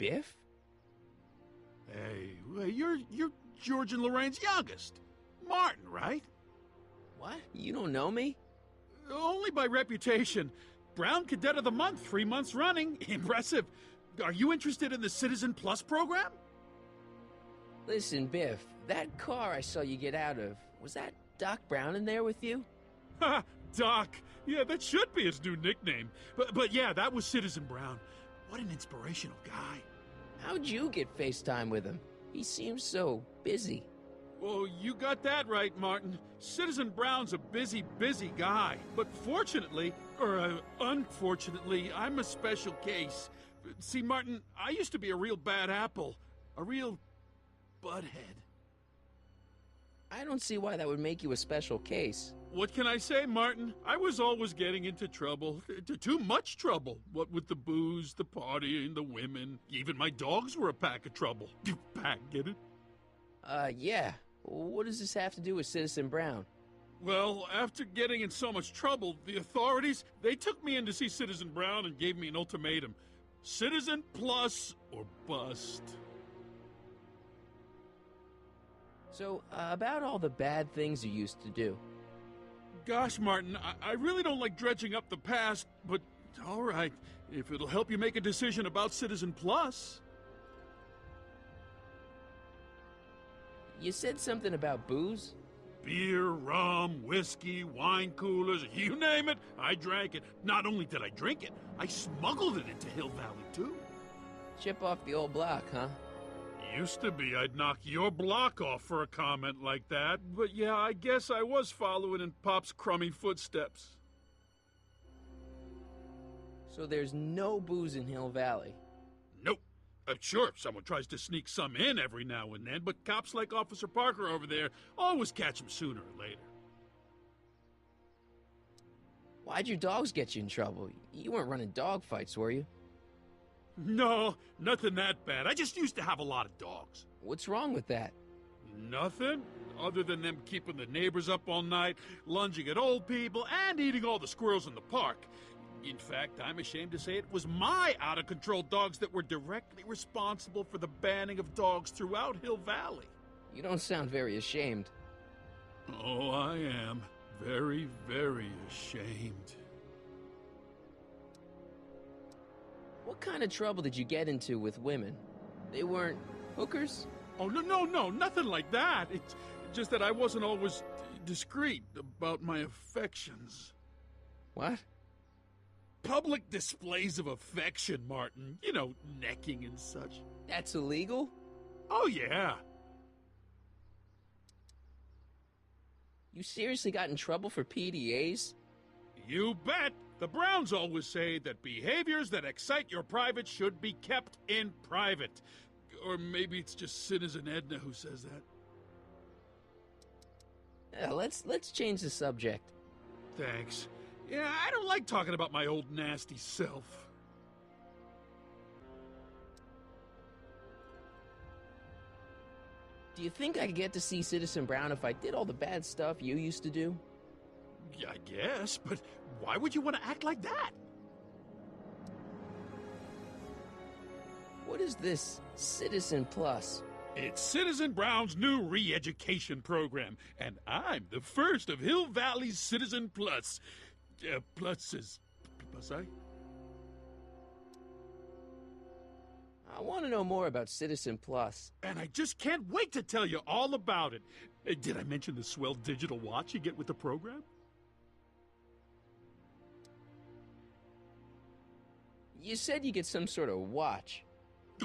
Biff? Hey, you're George and Lorraine's youngest. Martin, right? What? You don't know me? Only by reputation. Brown Cadet of the Month, 3 months running. Impressive. Are you interested in the Citizen Plus program? Listen, Biff, that car I saw you get out of, was that Doc Brown in there with you? Ha! Doc. Yeah, that should be his new nickname. But yeah, that was Citizen Brown. What an inspirational guy. How'd you get FaceTime with him? He seems so busy. Well, you got that right, Martin. Citizen Brown's a busy guy. But fortunately, or unfortunately, I'm a special case. See, Martin, I used to be a real bad apple. A real butthead. I don't see why that would make you a special case. What can I say, Martin? I was always getting into trouble. Too much trouble. What with the booze, the partying, the women. Even my dogs were a pack of trouble. Pack, get it? Yeah. What does this have to do with Citizen Brown? Well, after getting in so much trouble, the authorities, they took me in to see Citizen Brown and gave me an ultimatum. Citizen Plus or bust. So, about all the bad things you used to do. Gosh, Martin, I really don't like dredging up the past, but all right, if it'll help you make a decision about Citizen Plus. You said something about booze? Beer, rum, whiskey, wine coolers, you name it, I drank it. Not only did I drink it, I smuggled it into Hill Valley, too. Chip off the old block, huh? Used to be I'd knock your block off for a comment like that, but yeah, I guess I was following in Pop's crummy footsteps. So there's no booze in Hill Valley? Nope. Sure, someone tries to sneak some in every now and then, but cops like Officer Parker over there always catch them sooner or later. Why'd your dogs get you in trouble? You weren't running dog fights, were you? No, nothing that bad. I just used to have a lot of dogs. What's wrong with that? Nothing, other than them keeping the neighbors up all night, lunging at old people, and eating all the squirrels in the park. In fact, I'm ashamed to say it was my out-of-control dogs that were directly responsible for the banning of dogs throughout Hill Valley. You don't sound very ashamed. Oh, I am. Very, very ashamed. What kind of trouble did you get into with women? They weren't hookers? Oh, no, nothing like that. It's just that I wasn't always discreet about my affections. What? Public displays of affection, Martin. You know, necking and such. That's illegal? Oh, yeah. You seriously got in trouble for PDAs? You bet. The Browns always say that behaviors that excite your private should be kept in private. Or maybe it's just Citizen Edna who says that. Let's change the subject. Thanks. Yeah, I don't like talking about my old nasty self. Do you think I could get to see Citizen Brown if I did all the bad stuff you used to do? Yeah, I guess, but why would you want to act like that? What is this Citizen Plus? It's Citizen Brown's new re-education program, and I'm the first of Hill Valley's Citizen Plus. Plus is... Plus I? I want to know more about Citizen Plus. And I just can't wait to tell you all about it. Did I mention the swell digital watch you get with the program? You said you get some sort of watch.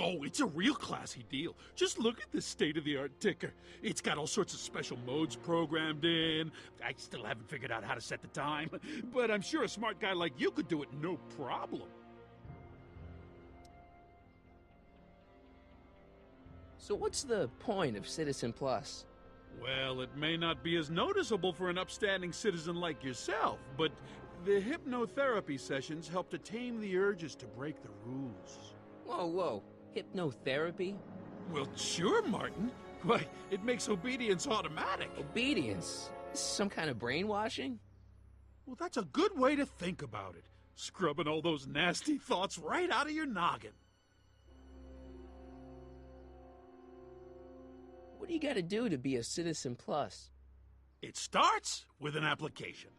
Oh, it's a real classy deal. Just look at this state-of-the-art ticker. It's got all sorts of special modes programmed in. I still haven't figured out how to set the time, but I'm sure a smart guy like you could do it no problem. So what's the point of Citizen Plus? Well, it may not be as noticeable for an upstanding citizen like yourself, but the hypnotherapy sessions help to tame the urges to break the rules. Whoa. Hypnotherapy? Well, sure, Martin. Why, it makes obedience automatic. Obedience? This is some kind of brainwashing? Well, that's a good way to think about it. Scrubbing all those nasty thoughts right out of your noggin. What do you gotta do to be a Citizen Plus? It starts with an application.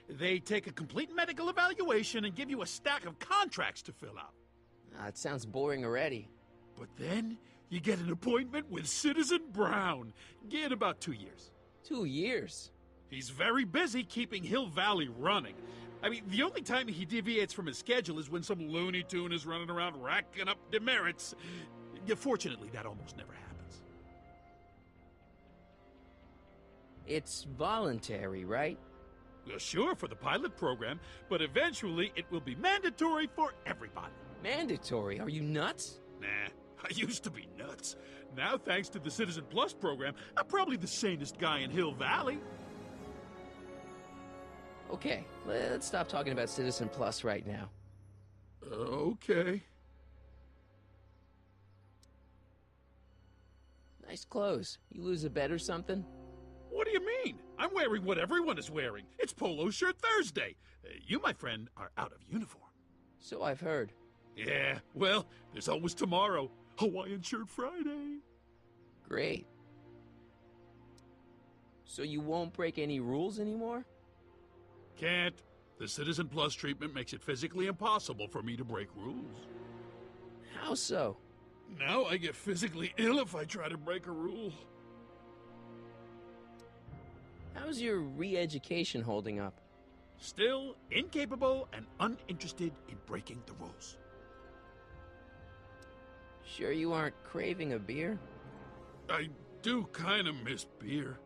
They take a complete medical evaluation and give you a stack of contracts to fill out. It sounds boring already. But then you get an appointment with Citizen Brown. In about 2 years. 2 years? He's very busy keeping Hill Valley running. I mean, the only time he deviates from his schedule is when some Looney Tune is running around racking up demerits. Fortunately, that almost never happens. It's voluntary, right? Sure, for the pilot program, but eventually it will be mandatory for everybody. Mandatory? Are you nuts? Nah, I used to be nuts. Now, thanks to the Citizen Plus program, I'm probably the sanest guy in Hill Valley. Okay, let's stop talking about Citizen Plus right now. Okay. Nice clothes. You lose a bet or something? What do you mean? I'm wearing what everyone is wearing. It's Polo Shirt Thursday. You, my friend, are out of uniform. So I've heard. Yeah, well, there's always tomorrow. Hawaiian Shirt Friday. Great. So you won't break any rules anymore? Can't. The Citizen Plus treatment makes it physically impossible for me to break rules. How so? Now I get physically ill if I try to break a rule. How's your re-education holding up? Still incapable and uninterested in breaking the rules. Sure you aren't craving a beer? I do kind of miss beer.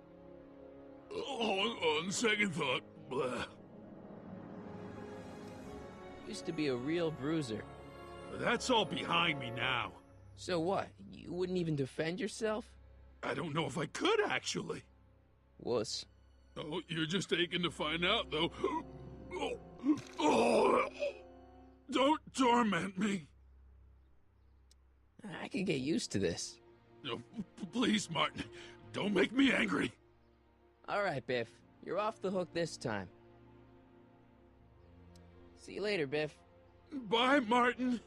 On second thought, blah. Used to be a real bruiser. That's all behind me now. So what? You wouldn't even defend yourself? I don't know if I could, actually. Wuss. Oh, you're just aching to find out, though. Oh, don't torment me. I could get used to this. No, please, Martin. Don't make me angry. All right, Biff. You're off the hook this time. See you later, Biff. Bye, Martin.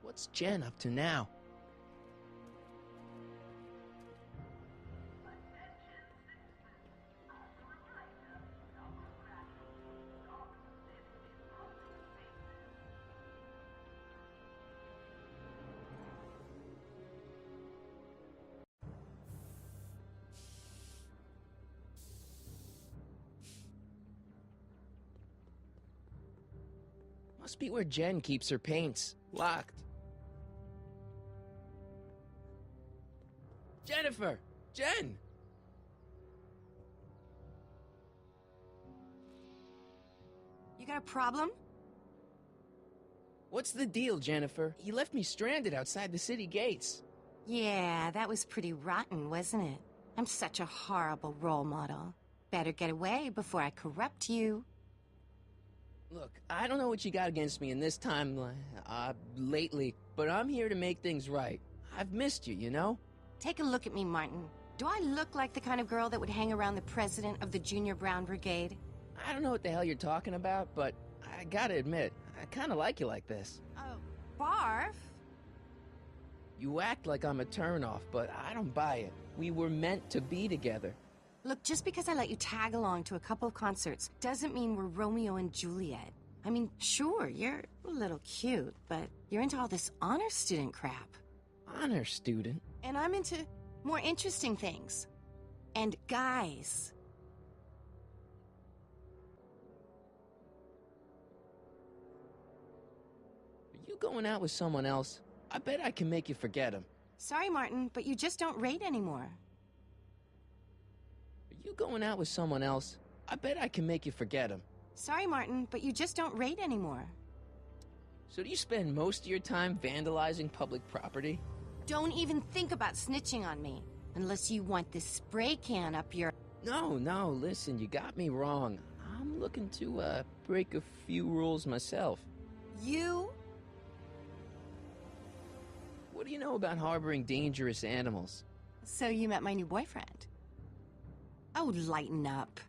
What's Jen up to now? Must be where Jen keeps her paints. Locked. Jennifer! Jen! You got a problem? What's the deal, Jennifer? You left me stranded outside the city gates. Yeah, that was pretty rotten, wasn't it? I'm such a horrible role model. Better get away before I corrupt you. Look, I don't know what you got against me in this time, lately, but I'm here to make things right. I've missed you, you know? Take a look at me, Martin. Do I look like the kind of girl that would hang around the president of the Junior Brown Brigade? I don't know what the hell you're talking about, but I gotta admit, I kinda like you like this. Oh, barf? You act like I'm a turnoff, but I don't buy it. We were meant to be together. Look, just because I let you tag along to a couple of concerts doesn't mean we're Romeo and Juliet. I mean, sure, you're a little cute, but you're into all this honor student crap. Honor student? And I'm into more interesting things. And guys. Are you going out with someone else? I bet I can make you forget him. Sorry, Martin, but you just don't rate anymore. Are you going out with someone else? I bet I can make you forget him. Sorry, Martin, but you just don't rate anymore. So do you spend most of your time vandalizing public property? Don't even think about snitching on me, unless you want this spray can up your... No, listen, you got me wrong. I'm looking to, break a few rules myself. You? What do you know about harboring dangerous animals? So you met my new boyfriend. Oh, lighten up.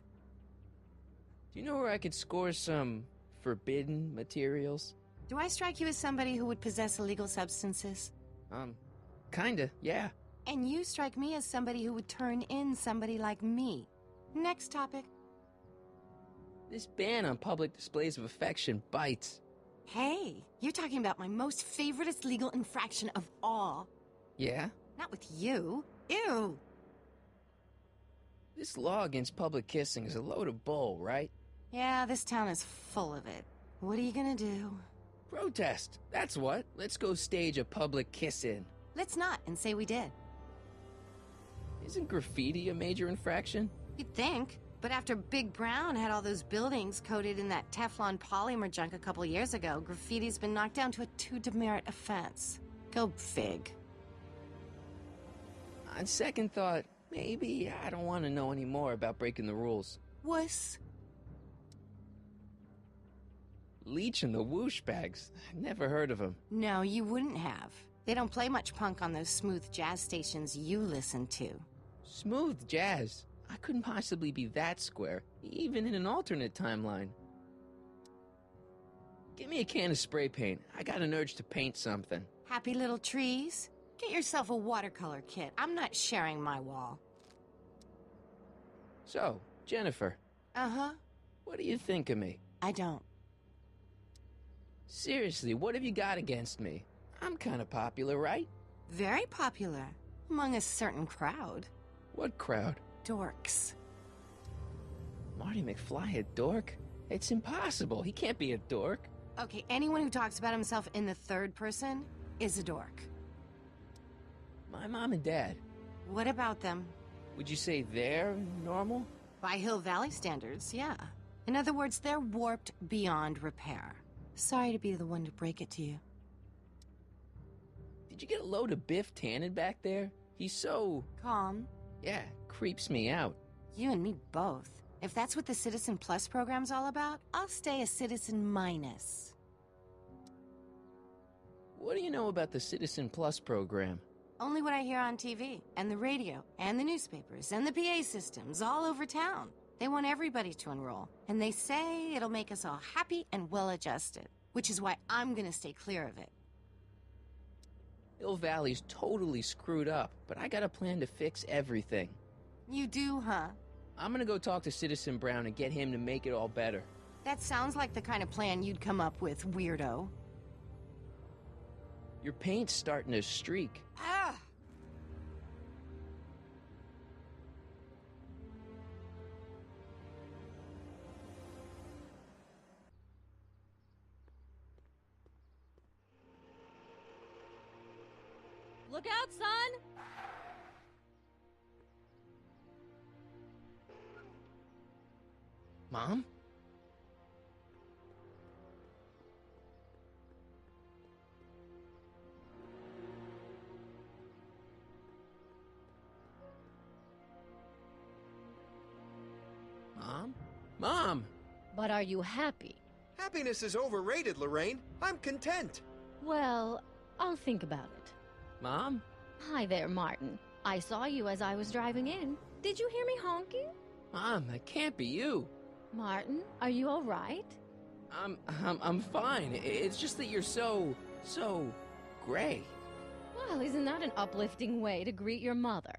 Do you know where I could score some forbidden materials? Do I strike you as somebody who would possess illegal substances? Kinda, yeah. And you strike me as somebody who would turn in somebody like me. Next topic. This ban on public displays of affection bites. Hey, you're talking about my most favoriteest legal infraction of all. Yeah? Not with you. Ew. This law against public kissing is a load of bull, right? Yeah, this town is full of it. What are you gonna do? Protest, that's what. Let's go stage a public kiss-in. Let's not and say we did. Isn't graffiti a major infraction? You'd think. But after Big Brown had all those buildings coated in that Teflon polymer junk a couple years ago, graffiti's been knocked down to a 2 demerit offense. Go fig. On second thought, maybe I don't want to know any more about breaking the rules. Wuss. Leech and the Whoosh Bags. I've never heard of them. No, you wouldn't have. They don't play much punk on those smooth jazz stations you listen to. Smooth jazz. I couldn't possibly be that square, even in an alternate timeline. Give me a can of spray paint. I got an urge to paint something. Happy little trees? Get yourself a watercolor kit. I'm not sharing my wall. So, Jennifer. Uh-huh. What do you think of me? I don't. Seriously, what have you got against me? I'm kind of popular, right? Very popular. Among a certain crowd. What crowd? Dorks. Marty McFly a dork? It's impossible. He can't be a dork. Okay, anyone who talks about himself in the third person is a dork. My mom and dad. What about them? Would you say they're normal? By Hill Valley standards, yeah. In other words, they're warped beyond repair. Sorry to be the one to break it to you. Did you get a load of Biff Tannen back there? He's so... Calm. Yeah, creeps me out. You and me both. If that's what the Citizen Plus program's all about, I'll stay a Citizen Minus. What do you know about the Citizen Plus program? Only what I hear on TV, and the radio, and the newspapers, and the PA systems all over town. They want everybody to enroll, and they say it'll make us all happy and well-adjusted, which is why I'm gonna stay clear of it. Hill Valley's totally screwed up, but I got a plan to fix everything. You do, huh? I'm gonna go talk to Citizen Brown and get him to make it all better. That sounds like the kind of plan you'd come up with, weirdo. Your paint's starting to streak. Ah! Look out, son! Mom? Mom? Mom! But are you happy? Happiness is overrated, Lorraine. I'm content. Well, I'll think about it. Mom? Hi there, Martin. I saw you as I was driving in. Did you hear me honking? Mom, that can't be you. Martin, are you all right? I'm fine. It's just that you're so gray. Well, isn't that an uplifting way to greet your mother?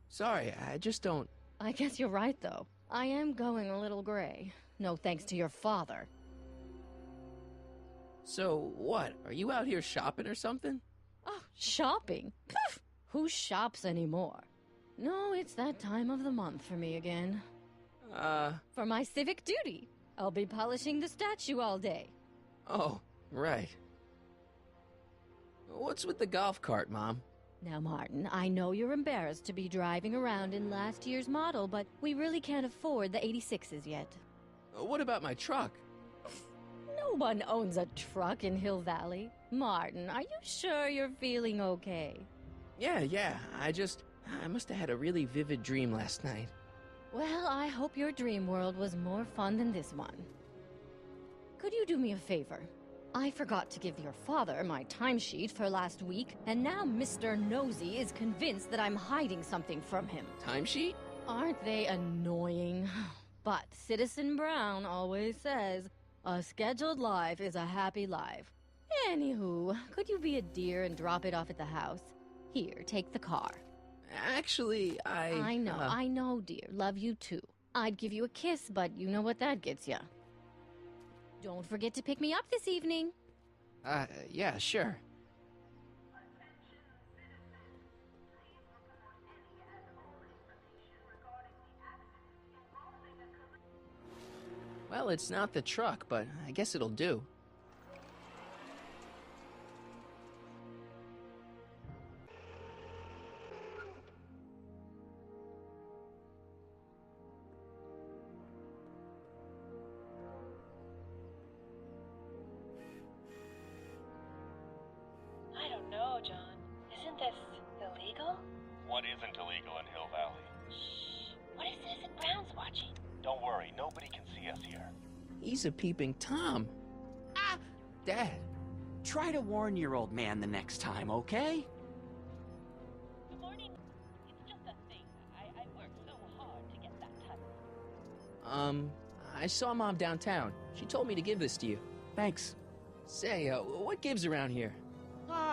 Sorry, I just don't... I guess you're right, though. I am going a little gray. No thanks to your father. So, what? Are you out here shopping or something? Oh, shopping? Poof! Who shops anymore? No, it's that time of the month for me again. For my civic duty. I'll be polishing the statue all day. Oh, right. What's with the golf cart, Mom? Now, Martin, I know you're embarrassed to be driving around in last year's model, but we really can't afford the 86s yet. What about my truck? No one owns a truck in Hill Valley. Martin, are you sure you're feeling okay? Yeah, I must have had a really vivid dream last night. Well, I hope your dream world was more fun than this one. Could you do me a favor? I forgot to give your father my timesheet for last week, and now Mr. Nosy is convinced that I'm hiding something from him. Timesheet? Aren't they annoying? But Citizen Brown always says, a scheduled life is a happy life. Anywho, could you be a dear and drop it off at the house? Here, take the car. Actually, I know, dear. Love you too. I'd give you a kiss, but you know what that gets ya. Don't forget to pick me up this evening. Yeah, sure. Well, it's not the truck, but I guess it'll do. I don't know, John. Isn't this illegal? What isn't illegal in Hill Valley? Shh. What if Citizen Brown's watching? Don't worry, nobody can see us here. He's a peeping Tom. Ah! Dad. Try to warn your old man the next time, okay? Good morning. It's just a thing. I worked so hard to get that title. I saw Mom downtown. She told me to give this to you. Thanks. Say, what gives around here?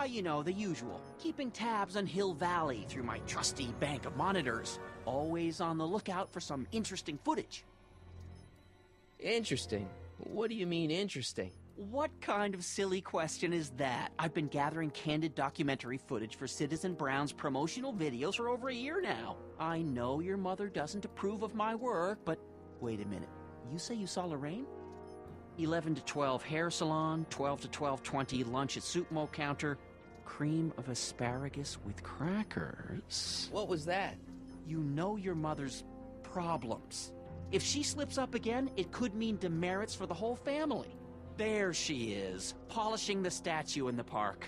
You know, the usual. Keeping tabs on Hill Valley through my trusty bank of monitors. Always on the lookout for some interesting footage. Interesting. What do you mean, interesting? What kind of silly question is that? I've been gathering candid documentary footage for Citizen Brown's promotional videos for over a year now. I know your mother doesn't approve of my work, but wait a minute. You say you saw Lorraine? 11 to 12 hair salon, 12 to 12:20 lunch at soup mo counter, cream of asparagus with crackers. What was that? You know your mother's problems. If she slips up again, it could mean demerits for the whole family. There she is, polishing the statue in the park.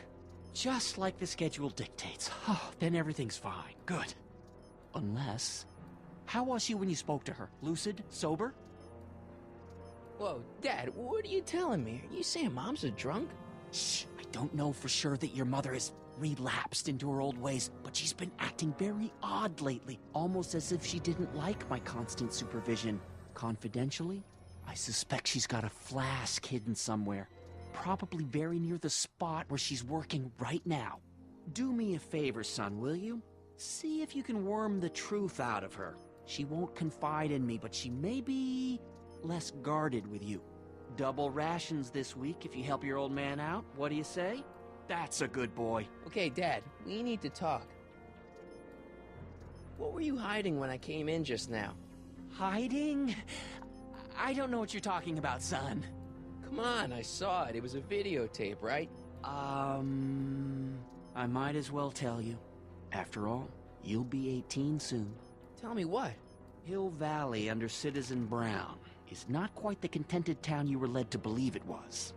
Just like the schedule dictates. Oh, then everything's fine. Good. Unless... How was she when you spoke to her? Lucid? Sober? Whoa, Dad, what are you telling me? Are you saying Mom's a drunk? Shh, I don't know for sure that your mother has relapsed into her old ways, but she's been acting very odd lately, almost as if she didn't like my constant supervision. Confidentially, I suspect she's got a flask hidden somewhere, probably very near the spot where she's working right now. Do me a favor, son, will you? See if you can worm the truth out of her. She won't confide in me, but she may be less guarded with you. Double rations this week if you help your old man out. What do you say? That's a good boy. Okay, Dad, we need to talk. What were you hiding when I came in just now? Hiding? I don't know what you're talking about, son. Come on, I saw it. It was a videotape, right? I might as well tell you. After all, you'll be 18 soon. Tell me what? Hill Valley under Citizen Brown is not quite the contented town you were led to believe it was.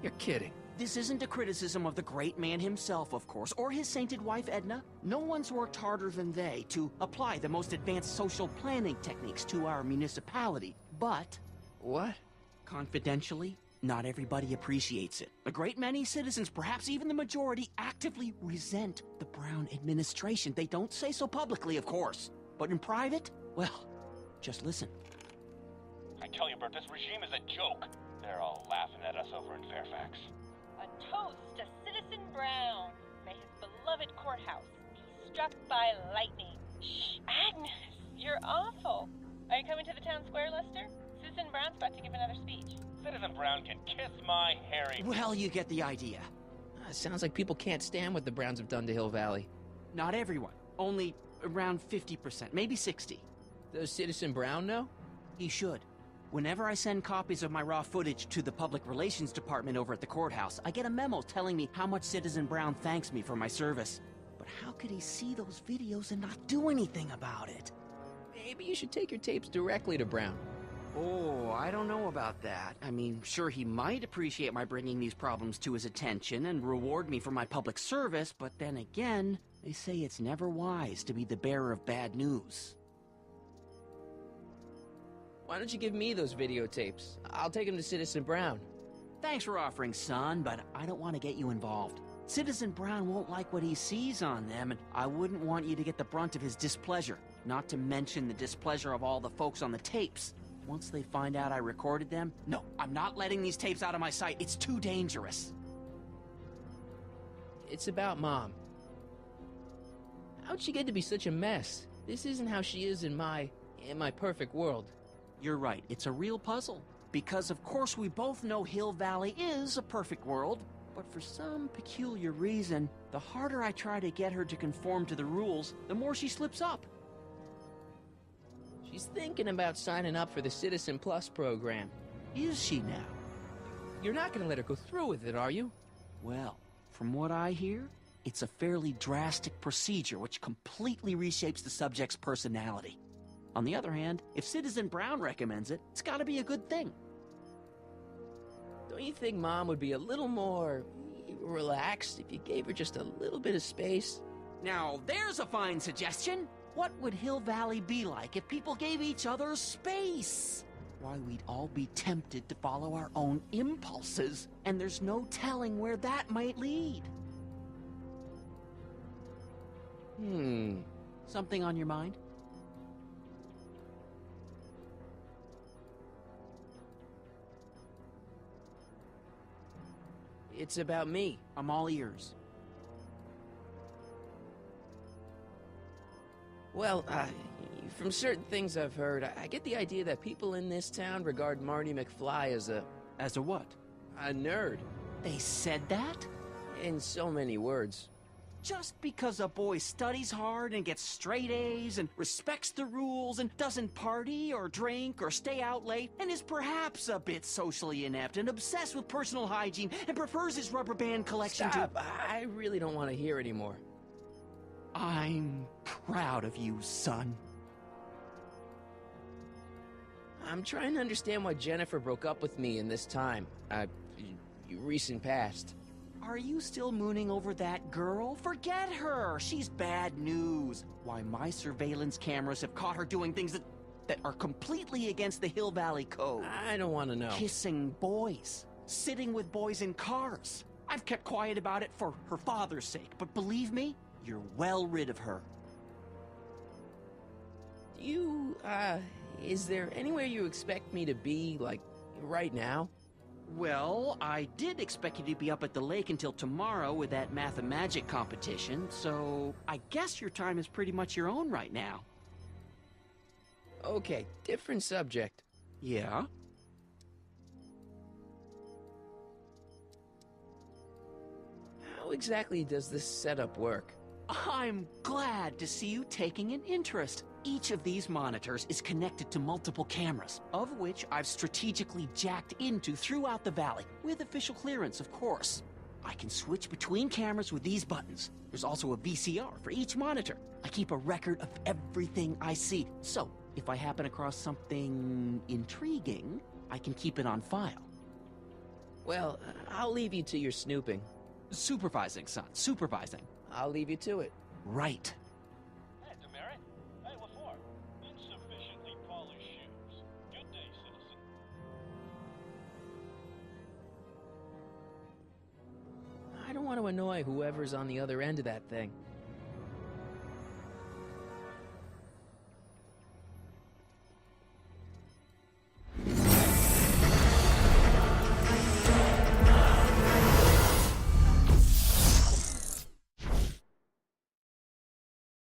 You're kidding. This isn't a criticism of the great man himself, of course, or his sainted wife, Edna. No one's worked harder than they to apply the most advanced social planning techniques to our municipality. But... What? Confidentially, not everybody appreciates it. A great many citizens, perhaps even the majority, actively resent the Brown administration. They don't say so publicly, of course. But in private, well, just listen. I tell you, Bert, this regime is a joke. They're all laughing at us over in Fairfax. A toast to Citizen Brown. May his beloved courthouse be struck by lightning. Shh, Agnes, you're awful. Are you coming to the town square, Lester? Citizen Brown's about to give another speech. Citizen Brown can kiss my hairy... Well, you get the idea. Sounds like people can't stand what the Browns have done to Hill Valley. Not everyone. Only around 50%, maybe 60. Does Citizen Brown know? He should. Whenever I send copies of my raw footage to the Public Relations Department over at the courthouse, I get a memo telling me how much Citizen Brown thanks me for my service. But how could he see those videos and not do anything about it? Maybe you should take your tapes directly to Brown. Oh, I don't know about that. I mean, sure, he might appreciate my bringing these problems to his attention and reward me for my public service, but then again, they say it's never wise to be the bearer of bad news. Why don't you give me those videotapes? I'll take them to Citizen Brown. Thanks for offering, son, but I don't want to get you involved. Citizen Brown won't like what he sees on them, and I wouldn't want you to get the brunt of his displeasure, not to mention the displeasure of all the folks on the tapes. Once they find out I recorded them, no, I'm not letting these tapes out of my sight. It's too dangerous. It's about Mom. How'd she get to be such a mess? This isn't how she is in my perfect world. You're right, it's a real puzzle. Because of course we both know Hill Valley is a perfect world, but for some peculiar reason, the harder I try to get her to conform to the rules, the more she slips up. She's thinking about signing up for the Citizen Plus program. Is she now? You're not gonna let her go through with it, are you? Well, from what I hear, it's a fairly drastic procedure which completely reshapes the subject's personality. On the other hand, if Citizen Brown recommends it, it's gotta be a good thing. Don't you think Mom would be a little more relaxed if you gave her just a little bit of space? Now, there's a fine suggestion. What would Hill Valley be like if people gave each other space? Why, we'd all be tempted to follow our own impulses, and there's no telling where that might lead. Something on your mind? It's about me. I'm all ears. Well, from certain things I've heard, I get the idea that people in this town regard Marty McFly as a... As a what? a nerd. They said that? In so many words. Just because a boy studies hard and gets straight A's and respects the rules and doesn't party or drink or stay out late and is perhaps a bit socially inept and obsessed with personal hygiene and prefers his rubber band collection Stop! I really don't want to hear anymore. I'm proud of you, son. I'm trying to understand why Jennifer broke up with me in this time. Recent past. Are you still mooning over that girl? Forget her! She's bad news. Why, my surveillance cameras have caught her doing things that are completely against the Hill Valley Code. I don't want to know. Kissing boys. Sitting with boys in cars. I've kept quiet about it for her father's sake, but believe me, you're well rid of her. Is there anywhere you expect me to be, like, right now? Well, I did expect you to be up at the lake until tomorrow with that math-and-magic competition, so I guess your time is pretty much your own right now. Okay, different subject. Yeah? How exactly does this setup work? I'm glad to see you taking an interest. Each of these monitors is connected to multiple cameras, of which I've strategically jacked into throughout the valley, with official clearance, of course. I can switch between cameras with these buttons. There's also a VCR for each monitor. I keep a record of everything I see, so if I happen across something intriguing, I can keep it on file. Well, I'll leave you to your snooping. Supervising, son, supervising. I'll leave you to it. Right. Hey, Demerit. Hey, what for? Insufficiently polished shoes. Good day, citizen. I don't want to annoy whoever's on the other end of that thing.